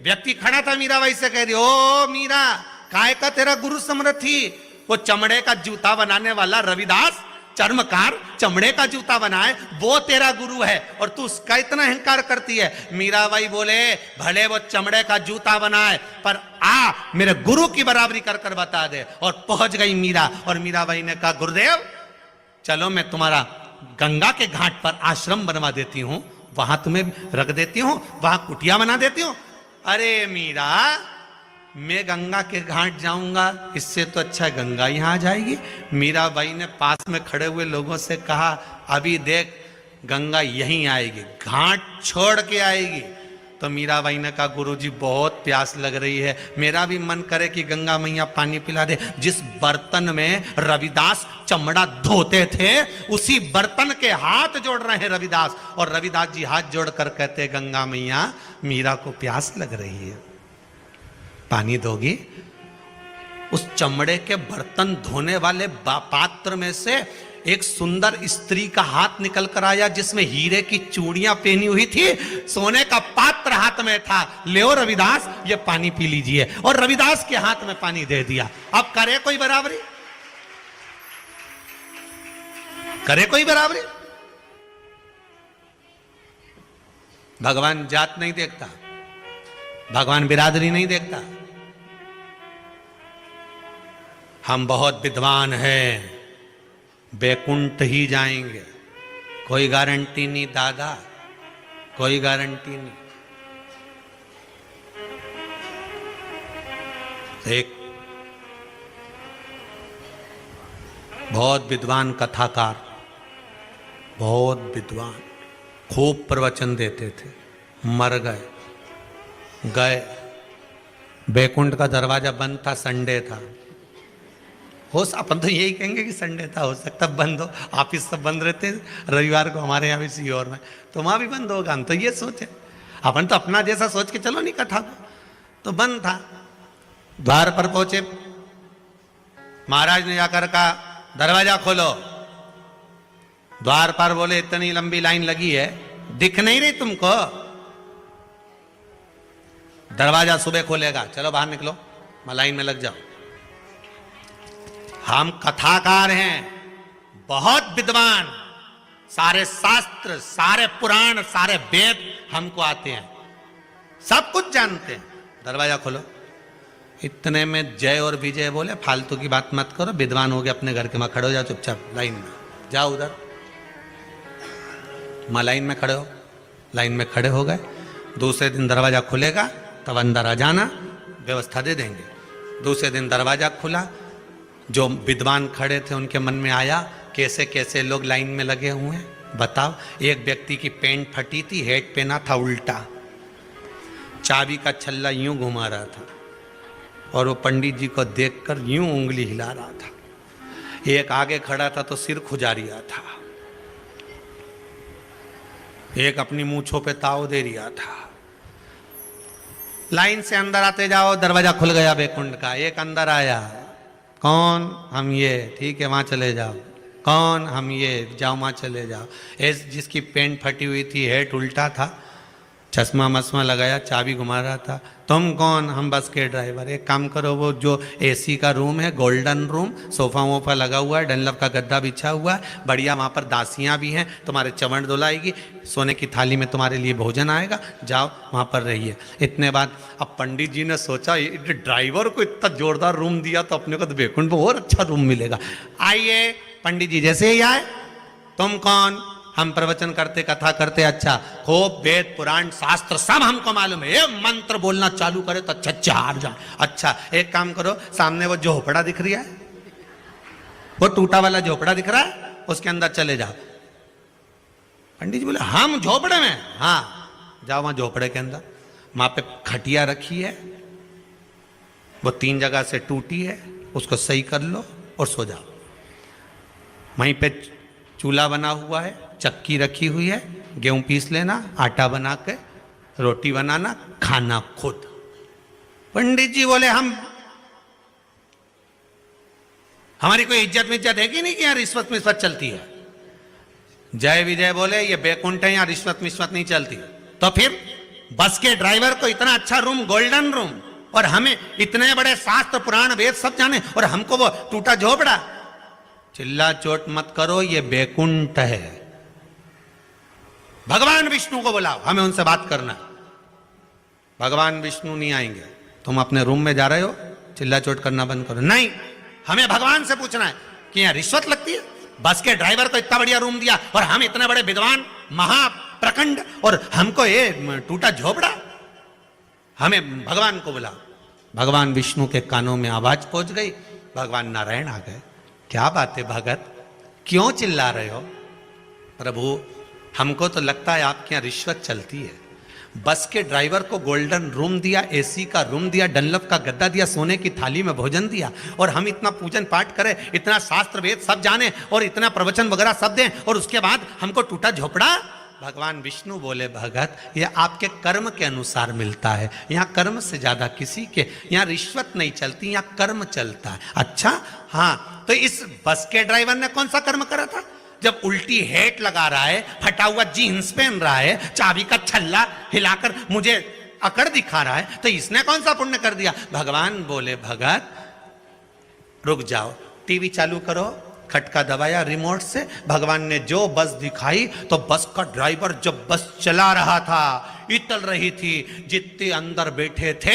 व्यक्ति खड़ा था, मीराबाई से कह रही, ओ मीरा काय का तेरा गुरु समरथी, वो चमड़े का जूता बनाने वाला रविदास चर्मकार चमड़े का जूता बनाए, वो तेरा गुरु है, और तू उसका इतना अहंकार करती है। मीराबाई बोले भले वो चमड़े का जूता बनाए, पर आ मेरे गुरु की बराबरी कर कर बता दे। और पहुंच गई मीरा, और मीराबाई ने कहा गुरुदेव चलो मैं तुम्हारा गंगा के घाट पर आश्रम बनवा देती हूं, वहां तुम्हें रख देती हूं, वहां कुटिया बना देती हूं। अरे मीरा, मैं गंगा के घाट जाऊंगा, इससे तो अच्छा गंगा यहां आ जाएगी। मीराबाई ने पास में खड़े हुए लोगों से कहा, अभी देख गंगा यहीं आएगी, घाट छोड़ के आएगी। तो मीराबाई ने कहा गुरुजी बहुत प्यास लग रही है, मेरा भी मन करे कि गंगा मैया पानी पिला दे। जिस बर्तन में रविदास चमड़ा धोते थे, उसी बर्तन के हाथ जोड़ रहे हैं रविदास, और रविदास जी हाथ जोड़कर कहते गंगा मैया मीरा को प्यास लग रही है, पानी दोगी। उस चमड़े के बर्तन धोने वाले पात्र में से एक सुंदर स्त्री का हाथ निकल कर आया जिसमें हीरे की चूड़ियां पहनी हुई थी, सोने का पात्र हाथ में था। ले रविदास, ये पानी पी लीजिए। और रविदास के हाथ में पानी दे दिया। अब करे कोई बराबरी? करे कोई बराबरी? भगवान जात नहीं देखता, भगवान बिरादरी नहीं देखता। हम बहुत विद्वान हैं, बैकुंठ ही जाएंगे, कोई गारंटी नहीं दादा, कोई गारंटी नहीं। एक बहुत विद्वान कथाकार, बहुत विद्वान, खूब प्रवचन देते थे, मर गए। बैकुंठ का दरवाजा बंद था, संडे था। हो अपन तो यही कहेंगे कि संडे था, हो सकता बंद हो, ऑफिस सब बंद रहते हैं रविवार को, हमारे यहाँ भी सीहोर में, तो वहाँ भी बंद होगा। हम तो ये सोचे, अपन तो अपना जैसा सोच के चलो नहीं कथा को, तो बंद था। द्वार पर पहुंचे, महाराज ने जाकर कहा दरवाजा खोलो। द्वार पर बोले इतनी लंबी लाइन लगी है, दिख नहीं रही तुमको? दरवाजा सुबह खोलेगा, चलो बाहर निकलो, लाइन में लग जाओ। हम कथाकार हैं, बहुत विद्वान, सारे शास्त्र, सारे पुराण, सारे वेद हमको आते हैं, सब कुछ जानते हैं। दरवाजा खोलो। इतने में जय और विजय बोले फालतू की बात मत करो, विद्वान हो गए, अपने घर के वहां खड़े हो जाओ, चुपचाप लाइन में जाओ, उधर लाइन में खड़े हो। लाइन में खड़े हो गए। दूसरे दिन दरवाजा खुलेगा तब अंदर आ जाना, व्यवस्था दे देंगे। दूसरे दिन दरवाजा खुला, जो विद्वान खड़े थे उनके मन में आया कैसे कैसे लोग लाइन में लगे हुए हैं। बताओ, एक व्यक्ति की पैंट फटी थी, हेड पहना था उल्टा, चाबी का छल्ला यूं घुमा रहा था और वो पंडित जी को देखकर यूं उंगली हिला रहा था। एक आगे खड़ा था तो सिर खुजा रिया था, एक अपनी मूंछों पे ताव दे रिया था। लाइन से अंदर आते जाओ, दरवाजा खुल गया बैकुंठ का। एक अंदर आया, कौन? हम ये, ठीक है वहां चले जाओ। कौन? हम ये, जाओ वहां चले जाओ। जिसकी पैंट फटी हुई थी, हेड उल्टा था, चश्मा मस्मा लगाया, चाबी घुमा रहा था। तुम कौन? हम बस के ड्राइवर। एक काम करो, वो जो एसी का रूम है, गोल्डन रूम, सोफा वोफा लगा हुआ है, डनलप का गद्दा बिछा हुआ है, बढ़िया, वहाँ पर दासियाँ भी हैं, तुम्हारे चवण धुलाएगी, सोने की थाली में तुम्हारे लिए भोजन आएगा, जाओ वहाँ पर रहिए। इतने बाद अब पंडित जी ने सोचा, ड्राइवर को इतना जोरदार रूम दिया तो अपने को तो बैकुंठ में और अच्छा रूम मिलेगा। आइए, पंडित जी जैसे ही आए, तुम कौन? हम प्रवचन करते, कथा करते, अच्छा खूब वेद पुराण शास्त्र सब हमको मालूम है। ये मंत्र बोलना चालू करे तो अच्छा चार जाए। अच्छा एक काम करो, सामने वो झोपड़ा दिख रहा है, वो टूटा वाला झोपड़ा दिख रहा है, उसके अंदर चले जाओ। पंडित जी बोले हम झोपड़े में? हाँ जाओ वहां झोपड़े के अंदर, वहां पे खटिया रखी है, वो 3 जगह से टूटी है, उसको सही कर लो और सो जाओ। वहीं पे चूल्हा बना हुआ है, चक्की रखी हुई है, गेहूं पीस लेना, आटा बना के रोटी बनाना, खाना खुद। पंडित जी बोले हमारी कोई इज्जत विज्जत है कि नहीं कि यहाँ रिश्वत मिश्वत चलती है? जय विजय बोले ये बैकुंठ है, यहाँ रिश्वत मिश्वत नहीं चलती। तो फिर बस के ड्राइवर को इतना अच्छा रूम, गोल्डन रूम, और हमें इतने बड़े शास्त्र पुराण वेद सब जाने, और हमको वो टूटा झोपड़ा। चिल्ला चोट मत करो, ये बैकुंठ है। भगवान विष्णु को बुलाओ, हमें उनसे बात करना है। भगवान विष्णु नहीं आएंगे, तुम अपने रूम में जा रहे हो, चिल्ला चोट करना बंद करो। नहीं, हमें भगवान से पूछना है कि यहाँ रिश्वत लगती है? बस के ड्राइवर को इतना बढ़िया रूम दिया और हम इतने बड़े विद्वान महाप्रखंड, और हमको ये टूटा झोपड़ा। हमें भगवान को बुलाओ। भगवान विष्णु के कानों में आवाज पहुंच गई, भगवान नारायण आ गए। क्या बात है भगत, क्यों चिल्ला रहे हो? प्रभु हमको तो लगता है आपके यहाँ रिश्वत चलती है। बस के ड्राइवर को गोल्डन रूम दिया, एसी का रूम दिया, डनलप का गद्दा दिया, सोने की थाली में भोजन दिया, और हम इतना पूजन पाठ करें, इतना शास्त्र वेद सब जाने, और इतना प्रवचन वगैरह सब दें, और उसके बाद हमको टूटा झोपड़ा। भगवान विष्णु बोले भगत ये आपके कर्म के अनुसार मिलता है, यहाँ कर्म से ज्यादा किसी के यहाँ रिश्वत नहीं चलती, यहाँ कर्म चलता है। अच्छा हाँ, तो इस बस के ड्राइवर ने कौन सा कर्म करा था? जब उल्टी हेट लगा रहा है, फटा हुआ जीन्स पहन रहा है, चाबी का छल्ला हिलाकर मुझे अकड़ दिखा रहा है, तो इसने कौन सा पुण्य कर दिया? भगवान बोले भगत रुक जाओ, टीवी चालू करो। खटका दबाया रिमोट से, भगवान ने जो बस दिखाई तो बस का ड्राइवर जब बस चला रहा था इतल रही थी, जितने अंदर बैठे थे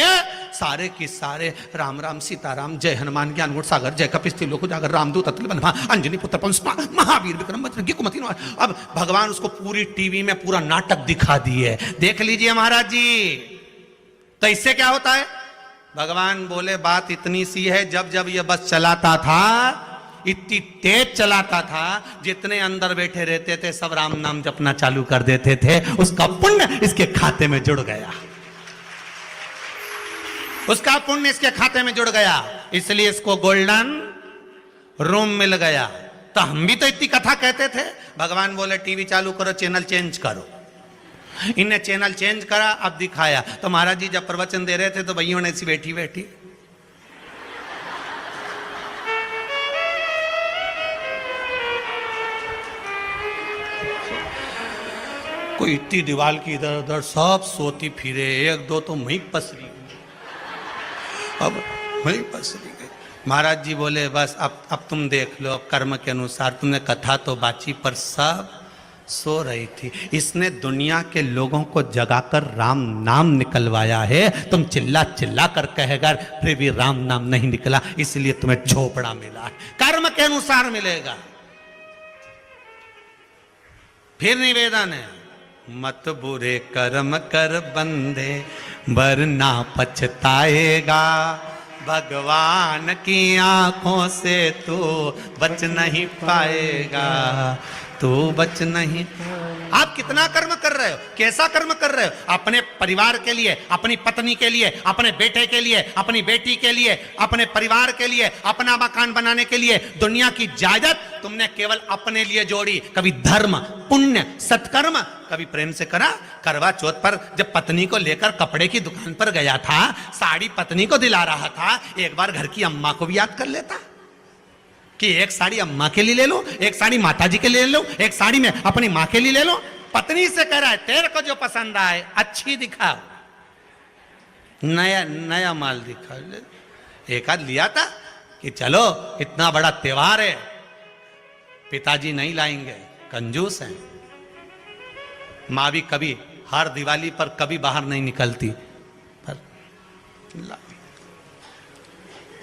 सारे की सारे राम राम सीताराम, जय हनुमान ज्ञान गुण सागर, जय कपिस्ती लोक जागर, रामदूत अतुल बलवा, अंजनी पुत्र पंचमा, महावीर विक्रम बजरंगी कुमति। अब भगवान उसको पूरी टीवी में पूरा नाटक दिखा दिए, देख लीजिए महाराज जी। तो इससे क्या होता है? भगवान बोले बात इतनी सी है, जब जब ये बस चलाता था इतनी तेज चलाता था, जितने अंदर बैठे रहते थे सब राम नाम जपना चालू कर देते थे, उसका पुण्य इसके खाते में जुड़ गया, उसका पुण्य इसके खाते में जुड़ गया, इसलिए इसको गोल्डन रूम मिल गया। तो हम भी तो इतनी कथा कहते थे, भगवान बोले टीवी चालू करो, चैनल चेंज करो। इन्हें चैनल चेंज करा, अब दिखाया। तो महाराज जी जब प्रवचन दे रहे थे तो भैया ने ऐसी बैठी बैठी कोई इतनी दीवार की इधर उधर सब सोती फिरे, एक दो तो वहीं पसरी, अब वहीं पसरी गई। महाराज जी बोले बस अब तुम देख लो, कर्म के अनुसार तुमने कथा तो बाची पर सब सो रही थी। इसने दुनिया के लोगों को जगाकर राम नाम निकलवाया है, तुम चिल्ला चिल्ला कर कहेगा फिर भी राम नाम नहीं निकला, इसलिए तुम्हें झोपड़ा मिला है। कर्म के अनुसार मिलेगा। फिर निवेदन है, मत बुरे कर्म कर बंदे वरना पछताएगा, भगवान की आंखों से तू बच नहीं पाएगा, तू बच नहीं। आप कितना कर्म कर रहे हो, कैसा कर्म कर रहे हो? अपने परिवार के लिए, अपनी पत्नी के लिए, अपने बेटे के लिए, अपनी बेटी के लिए, अपने परिवार के लिए, अपना मकान बनाने के लिए। दुनिया की जायदाद तुमने केवल अपने लिए जोड़ी। कभी धर्म, पुण्य, सत्कर्म कभी प्रेम से करा? करवा चौथ पर जब पत्नी को लेकर कपड़े की दुकान पर गया था, साड़ी पत्नी को दिला रहा था, एक बार घर की अम्मा को भी याद कर लेता कि एक साड़ी अम्मा के लिए ले लो, एक साड़ी माता जी के लिए ले लो, एक साड़ी में अपनी माँ के लिए ले लो। पत्नी से कह रहा है तेरे को जो पसंद आए अच्छी दिखाओ, नया नया माल दिखा। एक आध लिया था कि चलो इतना बड़ा त्योहार है, पिताजी नहीं लाएंगे, कंजूस हैं। माँ भी कभी हर दिवाली पर कभी बाहर नहीं निकलती, पर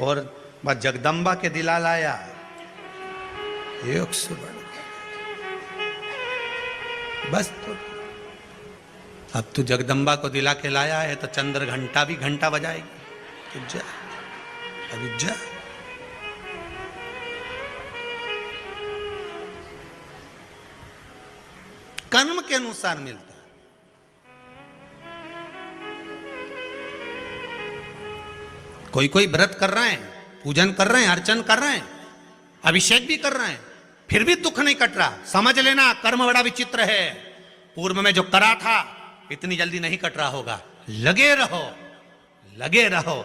और बस जगदम्बा के दिला लाया, एक से बढ़ बस। तो अब तू जगदम्बा को दिला के लाया है तो चंद्र घंटा भी घंटा बजाएगी। तो जा अभी जा। कर्म के अनुसार मिलता है। कोई कोई व्रत कर रहे हैं, पूजन कर रहे हैं, अर्चन कर रहे हैं, अभिषेक भी कर रहे हैं, फिर भी दुख नहीं कट रहा। समझ लेना कर्म बड़ा विचित्र है। पूर्व में जो करा था इतनी जल्दी नहीं कट रहा होगा। लगे रहो, लगे रहो,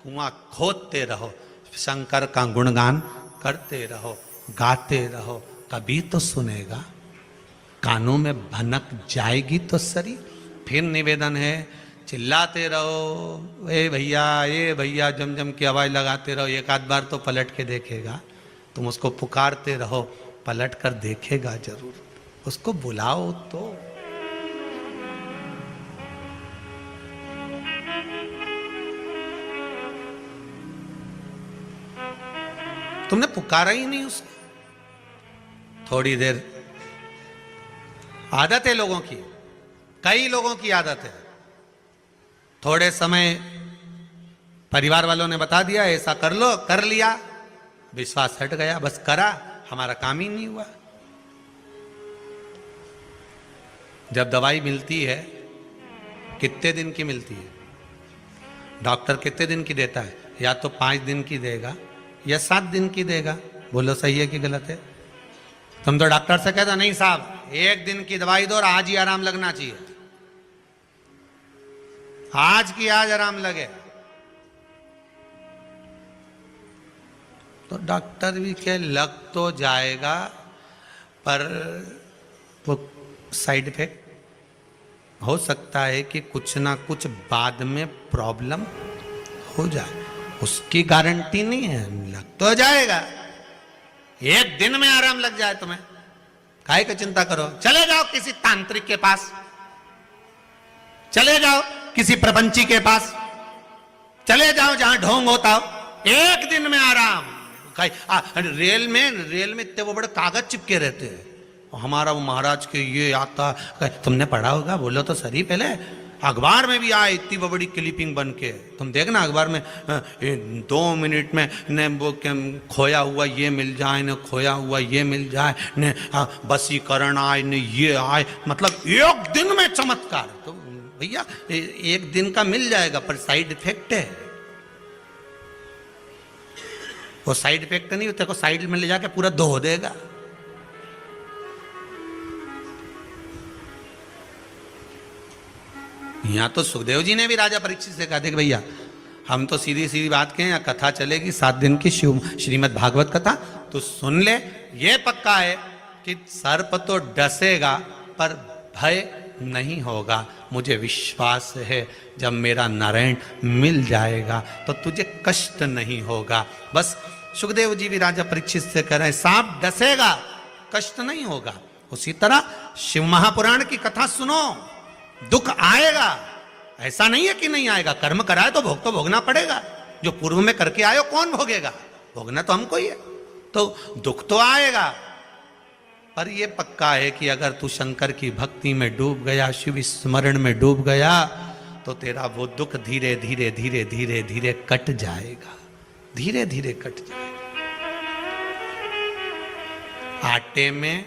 कुआं खोदते रहो, शंकर का गुणगान करते रहो, गाते रहो, कभी तो सुनेगा। कानों में भनक जाएगी तो सरी। फिर निवेदन है, चिल्लाते रहो, ए भैया जम जम की आवाज लगाते रहो। एक आध बार तो पलट के देखेगा। तुम उसको पुकारते रहो, पलट कर देखेगा जरूर। उसको बुलाओ तो। तुमने पुकारा ही नहीं उसको। थोड़ी देर, आदत है लोगों की, कई लोगों की आदत है। थोड़े समय परिवार वालों ने बता दिया ऐसा कर लो, कर लिया, विश्वास हट गया, बस करा, हमारा काम ही नहीं हुआ। जब दवाई मिलती है कितने दिन की मिलती है? डॉक्टर कितने दिन की देता है? या तो 5 दिन की देगा या 7 दिन की देगा। बोलो सही है कि गलत है? तुम तो डॉक्टर से कहता नहीं साहब एक दिन की दवाई दो और आज ही आराम लगना चाहिए, आज की आज आराम लगे। तो डॉक्टर भी कहे लग तो जाएगा, पर वो साइड इफेक्ट हो सकता है कि कुछ ना कुछ बाद में प्रॉब्लम हो जाए, उसकी गारंटी नहीं है। लग तो जाएगा, एक दिन में आराम लग जाए तुम्हें, काहे की चिंता करो। चले जाओ किसी तांत्रिक के पास, चले जाओ किसी प्रपंची के पास, चले जाओ जहां ढोंग होता हो, एक दिन में आराम। रेल में इतने वो बड़े कागज चिपके रहते हैं, हमारा वो महाराज के ये आता, तुमने पढ़ा होगा, बोलो तो सही। पहले अखबार में भी आए इतनी बड़ी क्लिपिंग बन के, तुम देखना अखबार में 2 मिनट में ने वो खोया हुआ ये मिल जाए, न खोया हुआ ये मिल जाए, न बसीकरण आए, न ये आए, मतलब एक दिन में चमत्कार। तो भैया एक दिन का मिल जाएगा, पर साइड इफेक्ट है। वो साइड इफेक्ट नहीं होता, को साइड में ले जाके पूरा धो देगा। यहां तो सुखदेव जी ने भी राजा परीक्षित से कहा, देख भैया हम तो सीधी सीधी बात कहें, या कथा चलेगी 7 दिन की श्रीमद् भागवत कथा, तो सुन ले। ये पक्का है कि सर्प तो डसेगा पर भय नहीं होगा। मुझे विश्वास है जब मेरा नारायण मिल जाएगा तो तुझे कष्ट नहीं होगा। बस सुखदेव जी भी राजा परीक्षित से कह रहे हैं, सांप डसेगा, कष्ट नहीं होगा। उसी तरह शिव महापुराण की कथा सुनो, दुख आएगा, ऐसा नहीं है कि नहीं आएगा। कर्म कराए तो भोगना पड़ेगा। जो पूर्व में करके आयो कौन भोगेगा, भोगना तो हमको ही है। तो दुख तो आएगा, पर यह पक्का है कि अगर तू शंकर की भक्ति में डूब गया, शिव स्मरण में डूब गया, तो तेरा वो दुख धीरे धीरे धीरे धीरे धीरे कट जाएगा, धीरे धीरे कट जाएगा। आटे में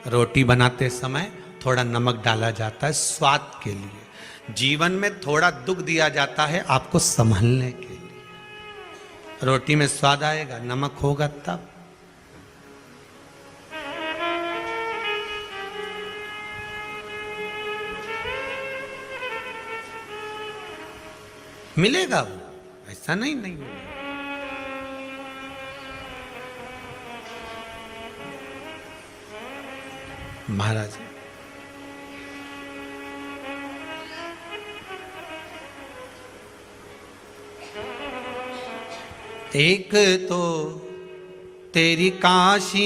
रोटी बनाते समय थोड़ा नमक डाला जाता है स्वाद के लिए। जीवन में थोड़ा दुख दिया जाता है आपको संभलने के लिए। रोटी में स्वाद आएगा, नमक होगा तब। मिलेगा वो, ऐसा नहीं मिलेगा। महाराज एक तो तेरी काशी